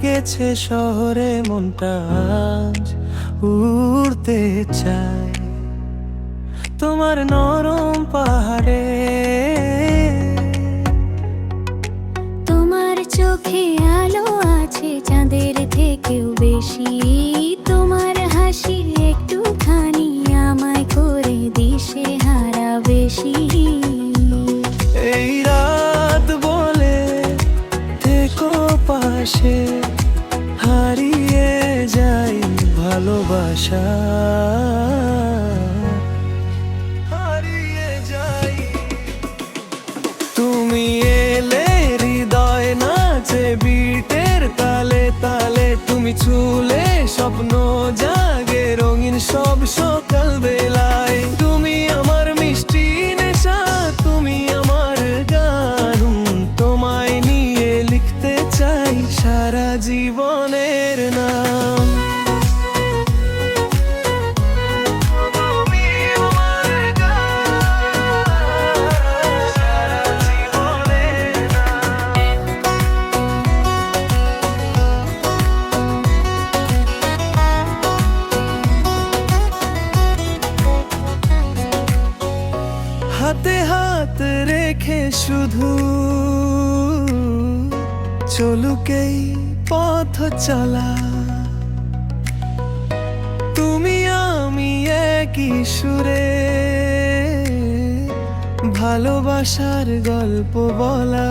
গেছে শহরে মনটা আজ উড়তে চায় তোমার নরম পাহাড়ে। তোমার চোখে আলো আছে চাঁদের থেকেও বেশি, তোমার হাসি একটুখানি আমায় করে দিশে হারা বেশি। এই রাত বলে থেকো পাশে, হারিয়ে যাই ভালোবাসা, হারিয়ে যাই। তুমি এলে হৃদয় নাচে বিটের তালে তালে, তুমি ছুলে স্বপ্ন জাগে রঙিন সব সকাল বেলায়। তুমি আমার মিষ্টি নেশা, তুমি আমার গান, তোমায় নিয়ে লিখতে চাই সারা জীবনের নাম। তুমি আমার গান, সারা জীবনের নাম। হাতে হাত রেখে শুধু চলুক এই পথ চলা, তুমি আমি একই সুরে ভালোবাসার গল্প বলা।